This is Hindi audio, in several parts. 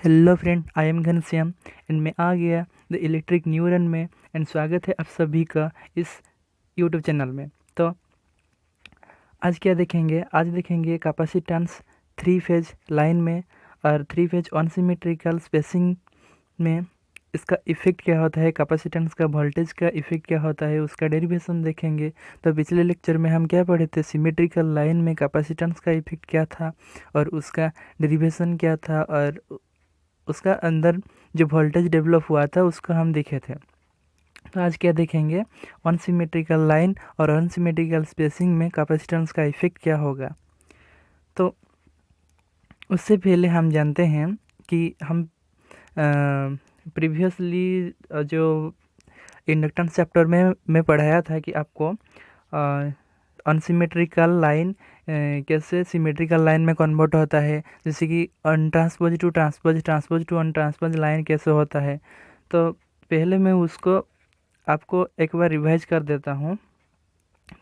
Hello friend, I am Ghanshyam and मैं आ गया द इलेक्ट्रिक न्यूरन में। एंड स्वागत है आप सभी का इस यूट्यूब चैनल में। तो आज क्या देखेंगे? आज देखेंगे कैपेसिटेंस थ्री फेज लाइन में और थ्री फेज अनसिमेट्रिकल स्पेसिंग में इसका इफ़ेक्ट क्या होता है, कैपेसिटेंस का वोल्टेज का इफ़ेक्ट क्या होता है, उसका डेरिवेशन देखेंगे। तो पिछले लेक्चर में हम क्या पढ़े थे? सिमेट्रिकल लाइन में कैपेसिटेंस का इफ़ेक्ट क्या था और उसका डेरिवेशन क्या था, और उसका अंदर जो वोल्टेज डेवलप हुआ था उसको हम देखे थे। तो आज क्या देखेंगे? अनसिमेट्रिकल लाइन और अनसिमेट्रिकल स्पेसिंग में कैपेसिटेंस का इफेक्ट क्या होगा। तो उससे पहले हम जानते हैं कि हम प्रीवियसली जो इंडक्टेंस चैप्टर में मैं पढ़ाया था कि आपको अनसिमेट्रिकल लाइन कैसे सिमेट्रिकल लाइन में कन्वर्ट होता है, जैसे कि untranspose to transpose, transpose to untranspose line कैसे होता है। तो पहले मैं उसको आपको एक बार रिवाइज कर देता हूँ।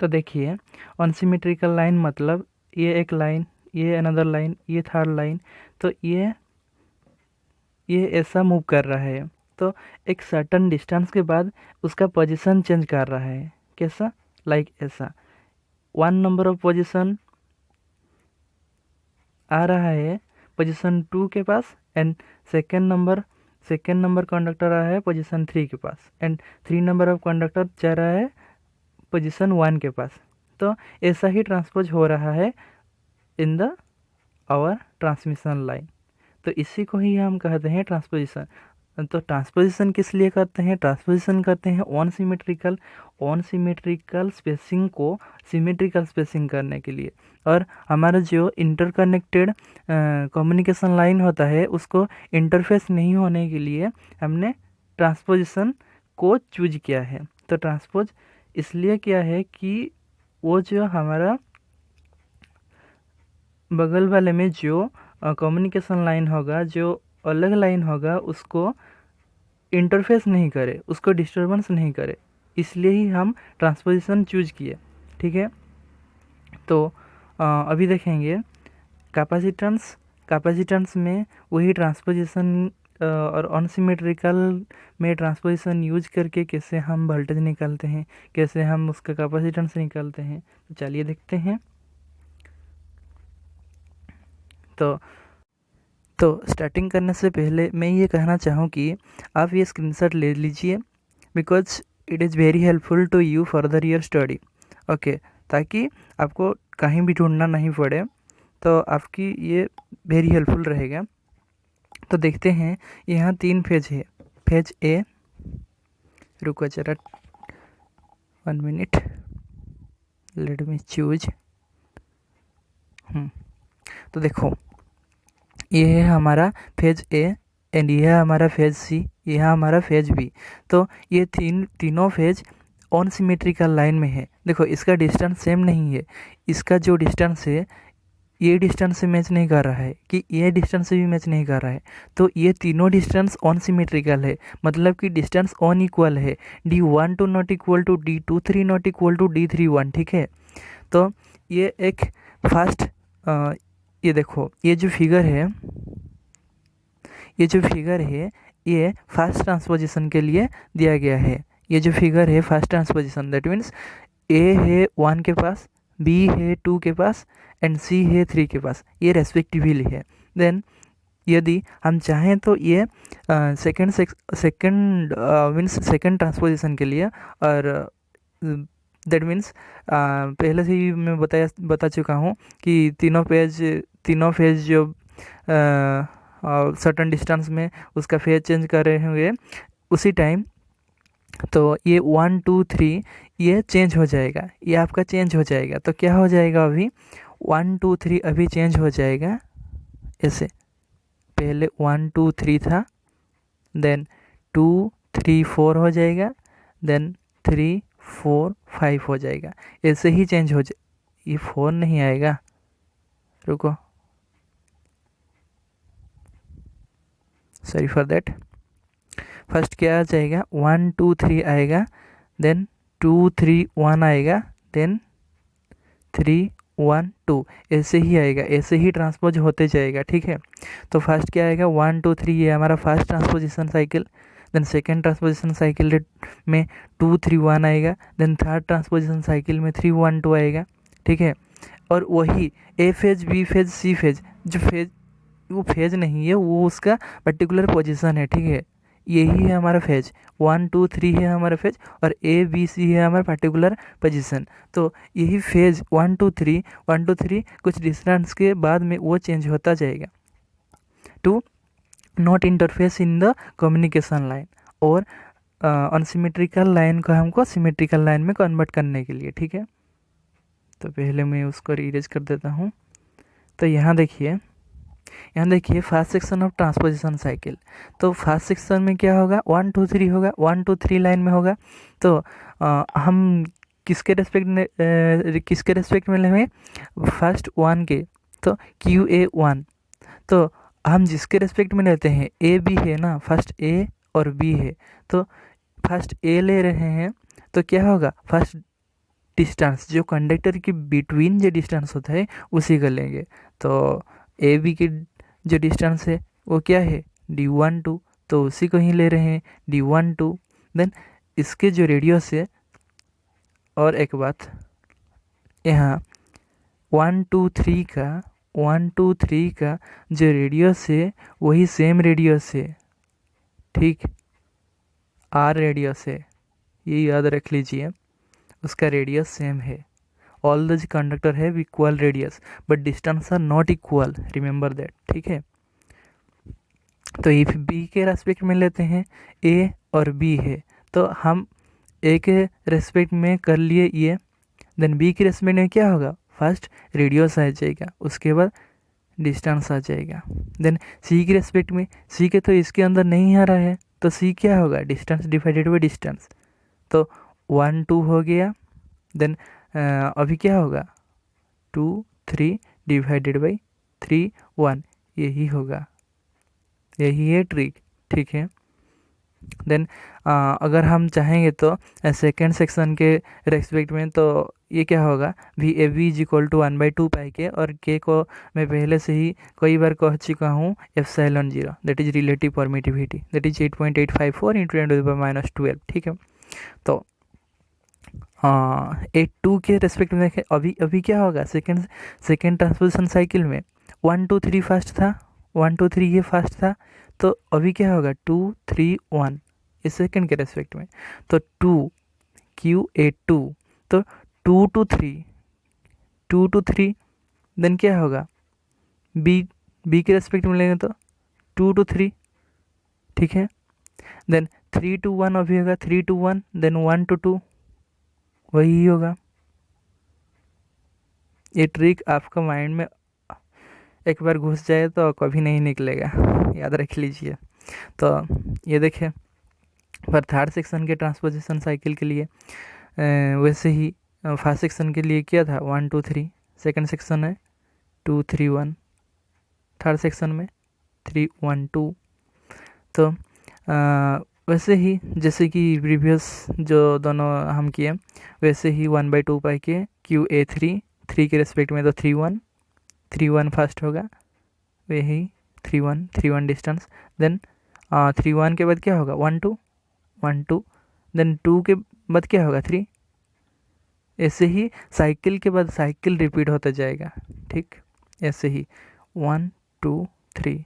तो देखिए, अनसिमेट्रिकल लाइन मतलब ये एक लाइन, ये अनदर लाइन, ये थर्ड लाइन। तो ये ऐसा मूव कर रहा है। तो एक सर्टन डिस्टेंस के बाद उसका पोजीशन चेंज कर रहा है। कैसा? लाइक ऐसा 1 नंबर ऑफ पोजीशन आ रहा है पोजीशन 2 के पास, एंड सेकेंड नंबर कंडक्टर आ रहा है पोजीशन 3 के पास, एंड 3 नंबर ऑफ कंडक्टर जा रहा है पोजीशन 1 के पास। तो ऐसा ही ट्रांसपोज हो रहा है in the our transmission line. तो इसी को ही हम कहते हैं ट्रांसपोजिशन। तो ट्रांसपोजिशन किस लिए करते हैं? ट्रांसपोजिशन करते हैं ऑन स्पेसिंग को सिमेट्रिकल स्पेसिंग करने के लिए। और हमारा जो इंटरकनेक्टेड कम्युनिकेशन लाइन होता है उसको इंटरफेस नहीं होने के लिए हमने ट्रांसपोजिशन को चूज किया है। तो ट्रांसपोज इसलिए किया है कि वो जो हमारा बगल वाले में जो कम्युनिकेशन लाइन होगा, जो अलग लाइन होगा, उसको इंटरफेस नहीं करे, उसको डिस्टरबेंस नहीं करे, इसलिए ही हम ट्रांसपोजिशन चूज किए। ठीक है। तो अभी देखेंगे कैपेसिटेंस में वही ट्रांसपोजिशन और अनसिमेट्रिकल में ट्रांसपोजिशन यूज करके कैसे हम वोल्टेज निकालते हैं, कैसे हम उसका कैपेसिटेंस निकालते हैं। तो चलिए देखते हैं। तो स्टार्टिंग करने से पहले मैं ये कहना चाहूँ कि आप ये स्क्रीनशॉट ले लीजिए, because it is very helpful to you further your study. Okay, ताकि आपको कहीं भी ढूंढना नहीं पड़े, तो आपकी ये वेरी हेल्पफुल रहेगा। तो देखते हैं, यहाँ 3 फेज है। फेज ए, रुको जरा 1 मिनट, लेट मी चूज। तो देखो, ये है हमारा फेज ए, एंड ये है हमारा फेज सी, ये है हमारा फेज बी। तो ये तीनों फेज ऑन सिमेट्रिकल लाइन में है। देखो, इसका डिस्टेंस सेम नहीं है। इसका जो डिस्टेंस है ये डिस्टेंस से मैच नहीं कर रहा है, कि ये डिस्टेंस से भी मैच नहीं कर रहा है। तो ये तीनों डिस्टेंस ऑन सिमेट्रिकल है, मतलब कि डिस्टेंस ऑन इक्वल है। D12 not equal to D23 not equal to D31। ठीक है। तो ये एक फास्ट ये देखो, ये जो फिगर है ये फास्ट ट्रांसपोजिशन के लिए दिया गया है। ये जो फिगर है फास्ट ट्रांसपोजिशन, दैट मीन्स ए है 1 के पास, बी है 2 के पास, एंड सी है 3 के पास, ये रेस्पेक्टिवली है। देन यदि हम चाहें तो ये सेकंड सेकंड ट्रांसपोजिशन के लिए, और दैट मीन्स पहले से ही मैं बता चुका हूँ कि तीनों फेज जो सर्टन डिस्टेंस में उसका फेज चेंज कर रहे होंगे उसी टाइम। तो ये 1 2 3 ये चेंज हो जाएगा, ये आपका चेंज हो जाएगा। तो क्या हो जाएगा? अभी 1 2 3 अभी चेंज हो जाएगा ऐसे। पहले 1 2 3 था, देन 2 3 4 हो जाएगा, देन 3 4 5 हो जाएगा। ऐसे ही चेंज हो ये 4 नहीं आएगा, रुको, सॉरी फॉर दैट। फर्स्ट क्या आ जाएगा? 1 2 3 आएगा, देन 2 3 1 आएगा, देन 3 1 2 ऐसे ही आएगा, ऐसे ही ट्रांसपोज होते जाएगा, ठीक है। तो फर्स्ट क्या आएगा 1 2 3, ये हमारा first transposition cycle. Then second transposition cycle में 2 3 1 आएगा। देन थर्ड ट्रांसपोजिशन साइकिल में 3 1 2 आएगा, ठीक है। और वही A phase, B phase, C phase, जो फेज वो फेज नहीं है, वो उसका पर्टिकुलर पोजीशन है, ठीक है। यही है हमारा फेज, 1 2 3 है हमारा फेज, और ए बी सी है हमारा पर्टिकुलर पोजीशन। तो यही फेज 1 2 3 कुछ डिस्टेंस के बाद में वो चेंज होता जाएगा to not interface in the communication line, और अनसिमेट्रिकल लाइन को हमको सिमेट्रिकल लाइन में कन्वर्ट करने के लिए, ठीक है। तो पहले मैं उसको इरेज कर देता हूँ। तो यहाँ देखिए first section of transposition cycle. तो फर्स्ट सेक्शन में क्या होगा 1 2 3 होगा, 1 2 3 लाइन में होगा। तो हम किसके रेस्पेक्ट में लेंगे, फर्स्ट 1 के, तो QA1। तो हम जिसके रेस्पेक्ट में लेते हैं ए बी है ना, फर्स्ट ए और बी है, तो फर्स्ट ए ले रहे हैं, तो क्या होगा फर्स्ट डिस्टेंस जो कंडक्टर के बिटवीन जो डिस्टेंस होता है उसी का लेंगे। तो ए बी की जो डिस्टेंस है वो क्या है D12, तो उसी को ही ले रहे हैं D12। देन इसके जो रेडियस है, और एक बात यहाँ 1 2 3 का जो रेडियस है वही सेम रेडियस है, ठीक, R रेडियस है, ये याद रख लीजिए, उसका रेडियस सेम है। All the conductor have equal radius but distance are not equal, remember that, ठीक है। तो इफ बी के रेस्पेक्ट में लेते हैं ए और बी है, तो हम ए के रेस्पेक्ट में कर लिए ये। देन बी के रेस्पेक्ट में क्या होगा, फर्स्ट रेडियस आ जाएगा, उसके बाद डिस्टेंस आ जाएगा। देन सी के रेस्पेक्ट में, सी के तो इसके अंदर नहीं आ रहा है, तो सी क्या होगा डिस्टेंस डिवाइडेड बाई डिस्टेंस, तो 1 2 हो गया। देन अभी क्या होगा 2 3 डिवाइडेड बाई 3 1, यही होगा, यही है ट्रिक, ठीक है। देन अगर हम चाहेंगे तो सेकेंड सेक्शन के रेस्पेक्ट में, तो ये क्या होगा VAB इज इक्वल टू 1/2 पाई के, और के को मैं पहले से ही कई बार कह चुका हूँ ε0, that is relative permittivity, that is 8.854 into 10⁻12, ठीक है। तो 8 2 के रेस्पेक्ट में देखें, अभी क्या होगा सेकेंड ट्रांसपोजिशन साइकिल में 1 2 3 फर्स्ट था, 1 2 3 ये फर्स्ट था, तो अभी क्या होगा 2 3 1 इस सेकेंड के रेस्पेक्ट में, तो 2 QA2, तो 2 to 3, देन क्या होगा बी के रेस्पेक्ट में लेंगे तो 2 to 3, ठीक है। देन 3 to 1 अभी होगा 3 to 1, देन 1 to 2, वही होगा। ये ट्रिक आपका माइंड में एक बार घुस जाए तो कभी नहीं निकलेगा, याद रख लीजिए। तो ये देखें पर थर्ड सेक्शन के ट्रांसपोजिशन साइकिल के लिए वैसे ही फर्स्ट सेक्शन के लिए क्या था 1 2 3, सेकेंड सेक्शन है 2 3 1, थर्ड सेक्शन में 3 1 2। तो वैसे ही जैसे कि प्रीवियस जो दोनों हम किए वैसे ही 1/2 पाई के QA3 3 के रेस्पेक्ट में, तो 3 1 फर्स्ट होगा, वही 3 1 डिस्टेंस। देन 3 1 के बाद क्या होगा 1 2, देन 2 के बाद क्या होगा 3, ऐसे ही साइकिल के बाद साइकिल रिपीट होता जाएगा, ठीक, ऐसे ही 1 2 3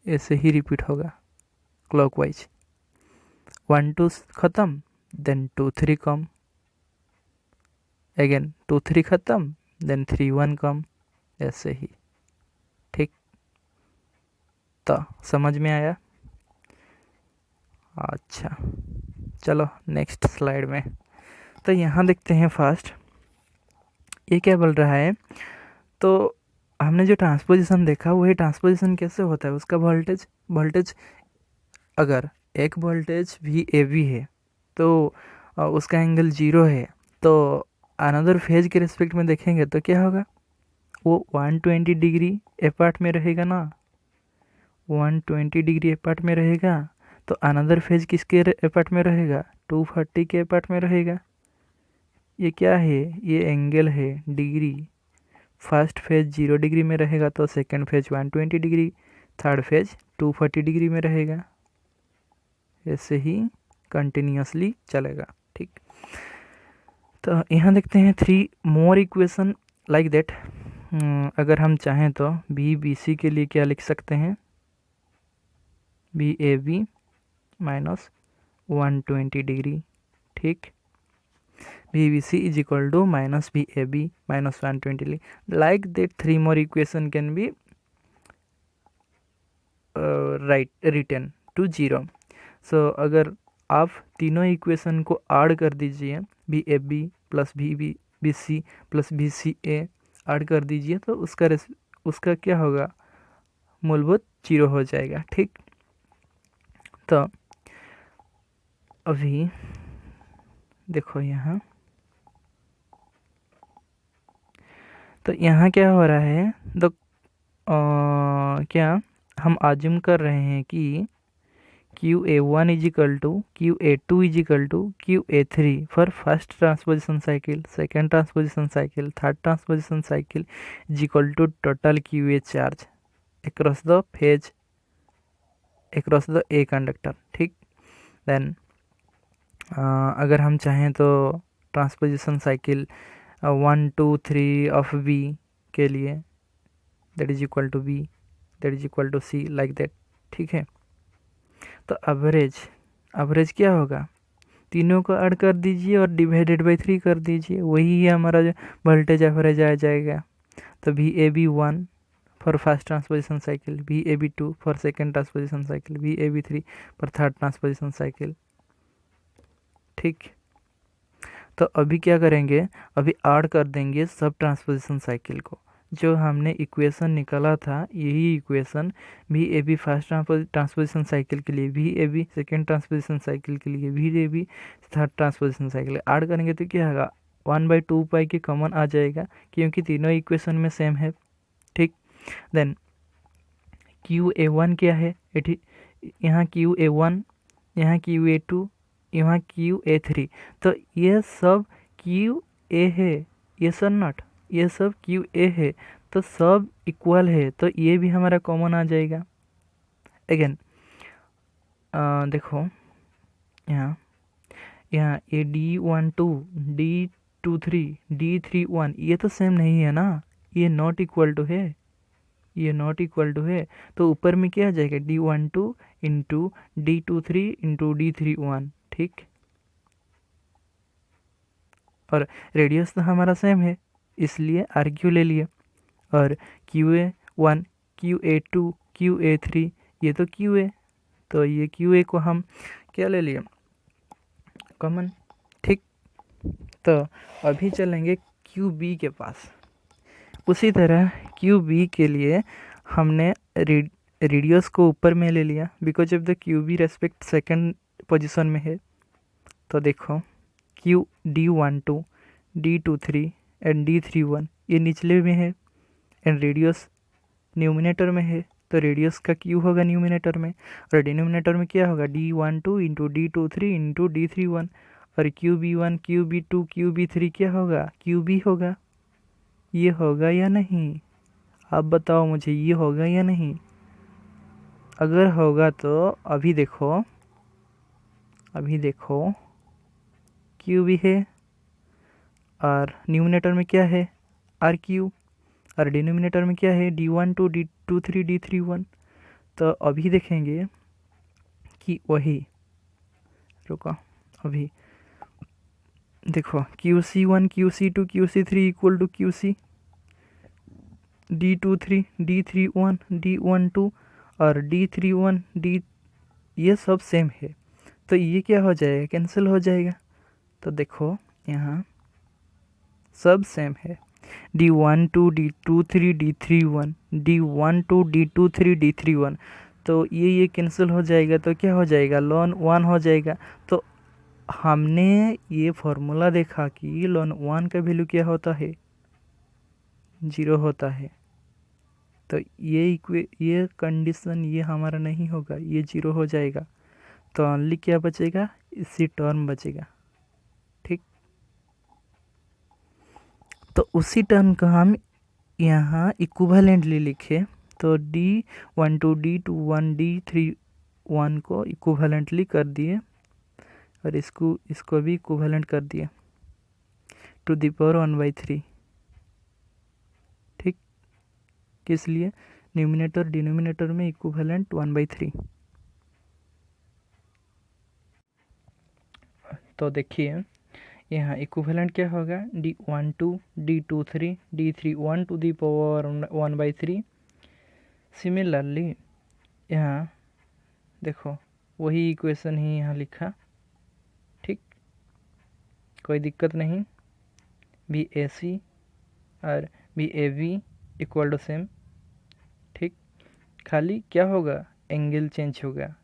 ऐसे ही रिपीट होगा क्लॉकवाइज। 1 2 ख़त्म, देन 2 3 कम, अगेन 2 3 ख़त्म, देन 3 1 कम, ऐसे ही, ठीक। तो समझ में आया? अच्छा, चलो नेक्स्ट स्लाइड में। तो यहाँ देखते हैं फर्स्ट ये क्या बोल रहा है। तो हमने जो ट्रांसपोजिशन देखा वही ट्रांसपोजिशन कैसे होता है, उसका वोल्टेज अगर एक वोल्टेज VAB है तो उसका एंगल 0 है, तो अनदर फेज के रिस्पेक्ट में देखेंगे तो क्या होगा, वो 120 डिग्री अपार्ट में रहेगा ना, 120 डिग्री अपार्ट में रहेगा। तो अनदर फेज किसके अपार्ट में रहेगा 240 के अपार्ट में रहेगा। ये क्या है, ये एंगल है डिग्री, फर्स्ट फेज 0 डिग्री में रहेगा तो second phase 120 degree, third phase 240 degree में रहेगा। ऐसे ही कंटिन्यूसली चलेगा। ठीक, तो यहाँ देखते हैं 3 मोर इक्वेशन लाइक दैट। अगर हम चाहें तो बी बी सी के लिए क्या लिख सकते हैं, B A B minus 120 degree. ठीक, B B C is equal to minus B A B minus 120 degree. Like that 3 more equation can be written to 0। सो अगर आप तीनों इक्वेशन को ऐड कर दीजिए, B A B plus B B B C plus B C A add कर दीजिए तो उसका क्या होगा, मूलभूत 0 हो जाएगा। ठीक, तो अभी देखो यहाँ, तो यहाँ क्या हो रहा है, तो क्या हम आज्यूम कर रहे हैं कि QA1 is equal to QA2 is equal to QA3 for first transposition cycle, second transposition cycle, third transposition cycle is equal to total QA charge across the phase across the A conductor. ठीक, देन अगर हम चाहें तो ट्रांसपोजिशन साइकिल 1 2 3 ऑफ B के लिए that is equal to B that is equal to C like that. ठीक है, तो एवरेज क्या होगा, तीनों को ऐड कर दीजिए और डिवाइडेड बाई 3 कर दीजिए, वही है हमारा जो वोल्टेज एवरेज आ जाएगा। तो VAB1 for first transposition cycle, VAB2 for second transposition cycle, VAB3 for third transposition cycle. ठीक, तो अभी क्या करेंगे, अभी ऐड कर देंगे सब ट्रांसपोजिशन साइकिल को। जो हमने इक्वेशन निकाला था यही equation VAB first transposition cycle के लिए, VAB सेकेंड ट्रांसपोजिशन साइकिल के लिए, VAB third transposition cycle add करेंगे तो क्या होगा, 1/2 पाई के कॉमन आ जाएगा क्योंकि तीनों इक्वेशन में सेम है। ठीक, देन QA1 क्या है, यहाँ QA1, यहाँ QA2, यहाँ QA3, तो ये सब QA है, ये सब नॉट, ये सब QA है, तो सब इक्वल है, तो ये भी हमारा कॉमन आ जाएगा। अगेन देखो यहाँ ये D12 D23 D31 ये तो सेम नहीं है ना, ये नॉट इक्वल टू है, ये नॉट इक्वल टू है, तो ऊपर में क्या आ जाएगा, D12 into D23 into D31। ठीक, और रेडियस तो हमारा सेम है इसलिए RQ ले लिए, और QA1 QA2 QA3 ये तो QA, तो ये QA को हम क्या ले लिए, कॉमन। ठीक, तो अभी चलेंगे QB के पास। उसी तरह QB के लिए हमने रेडियस को ऊपर में ले लिया because of the QB respect second position में है। तो देखो D12 D23 एंड D31 ये निचले में है एंड रेडियस न्यूमिनेटर में है, तो रेडियस का Q होगा न्यूमिनेटर में, और डिनोमिनेटर में क्या होगा, D12 into D23 into D31, और QB1 QB2 QB3 क्या होगा, QB होगा। ये होगा या नहीं, आप बताओ मुझे, ये होगा या नहीं। अगर होगा तो अभी देखो QB है और न्यूमिनेटर में क्या है, RQ, और डिनोमिनेटर में क्या है, D12 D23 D31। तो अभी देखेंगे कि वही, रुको अभी देखो QC1 QC2 QC3 equal to QC, D23 D31 D12 और D31 D, ये सब सेम है, तो ये क्या हो जाएगा, कैंसिल हो जाएगा। तो देखो यहाँ सब सेम है, D12 D23 D31 D12 D23 D31, तो ये कैंसिल हो जाएगा, तो क्या हो जाएगा, ln 1 हो जाएगा। तो हमने ये फॉर्मूला देखा कि ln 1 का वैल्यू क्या होता है, 0 होता है, तो ये कंडीशन ये हमारा नहीं होगा, ये 0 हो जाएगा, तो ओनली क्या बचेगा, इसी टर्म बचेगा। ठीक, तो उसी टर्म को हम यहाँ इक्विवेलेंटली लिखे तो D12 D21 D31 को इक्विवेलेंटली कर दिए और इसको भी इक्विवेलेंट कर दिए टू द पावर 1/3। ठीक, किस लिए? न्यूमिनेटर डिनोमिनेटर में इक्विवेलेंट 1/3। तो देखिए यहाँ इक्विवेलेंट क्या होगा, D12 D23 D31 to the power 1/3। Similarly यहाँ देखो वही इक्वेशन ही यहाँ लिखा। ठीक, कोई दिक्कत नहीं। BAC और BAB इक्वल टू सेम। ठीक, खाली क्या होगा, एंगल चेंज होगा।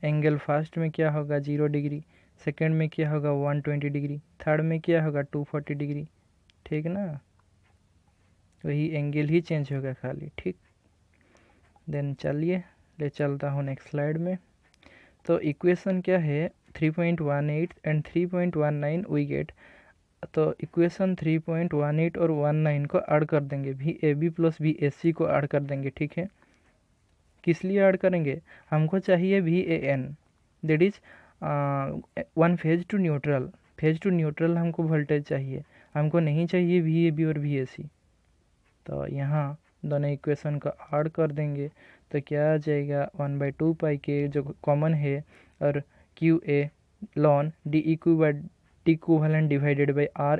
एंगल फर्स्ट में क्या होगा 0 डिग्री, सेकेंड में क्या होगा 120 डिग्री, थर्ड में क्या होगा 240 डिग्री। ठीक ना, वही एंगल ही चेंज होगा खाली। ठीक, देन चलिए ले चलता हूँ नेक्स्ट स्लाइड में। तो इक्वेशन क्या है 3.18 एंड 3.19 वी गेट। तो इक्वेशन 3.18 और 19 को ऐड कर देंगे, BAB प्लस BAC को ऐड कर देंगे। ठीक है, किस लिए ऐड करेंगे, हमको चाहिए VAN, that is one phase two neutral. Phase two neutral हमको वोल्टेज चाहिए, हमको नहीं चाहिए VAB और VAC। तो यहाँ दोनों इक्वेशन को ऐड कर देंगे तो क्या आ जाएगा 1/2 पाई के जो कॉमन है और QA ln D equivalent divided by R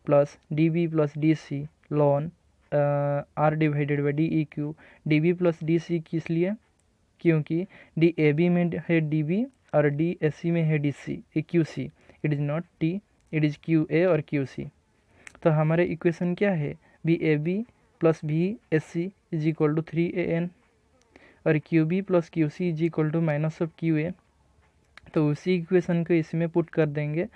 plus DB plus DC ln R divided by DEQ। DB plus DC किस लिए, क्योंकि DAB में है DB और DAC में है DC QC। It is not T, it is QA और QC। तो हमारे इक्वेशन क्या है, BAB plus BAC is equal to 3AN और QB plus QC is equal to minus of QA। तो उसी इक्वेशन को इसमें पुट कर देंगे।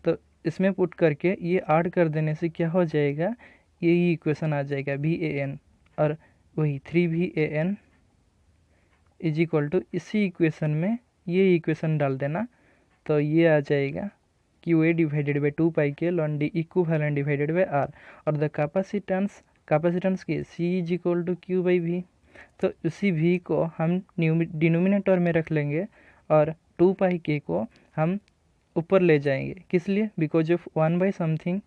तो इसमें पुट करके ये ऐड कर देने से क्या हो जाएगा, यही इक्वेशन आ जाएगा VAN और वही 3VAN इज इक्वल टू इसी इक्वेशन में ये इक्वेशन डाल देना। तो ये आ जाएगा QA डिवाइडेड बाई 2 पाई के ln D equivalent divided by R और द कैपेसिटेंस की C is equal to Q by V। तो उसी V को हम डिनोमिनेटर में रख लेंगे और 2 पाई के को हम ऊपर ले जाएंगे, किस लिए, बिकॉज ऑफ 1/समथिंग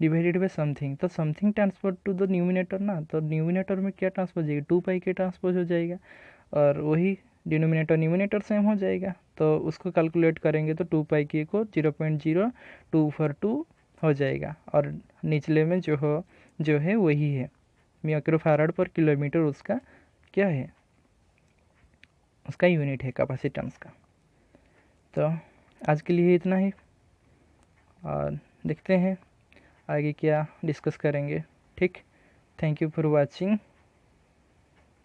डिवाइडेड बाई समथिंग। तो something transfer to the numerator ना, तो न्यूमिनेटर में क्या ट्रांसफर हो जाएगा, 2 पाई के ट्रांसफर हो जाएगा और वही डिनोमिनेटर न्यूमिनेटर सेम हो जाएगा। तो उसको कैलकुलेट करेंगे तो 2 पाई के को 0.0242 हो जाएगा और निचले में जो है वही है माइक्रोफैराड पर किलोमीटर, उसका क्या है, उसका यूनिट है कैपेसिटेंस का। तो आज के लिए इतना ही और देखते हैं आगे क्या डिस्कस करेंगे। ठीक, थैंक यू फॉर वाचिंग।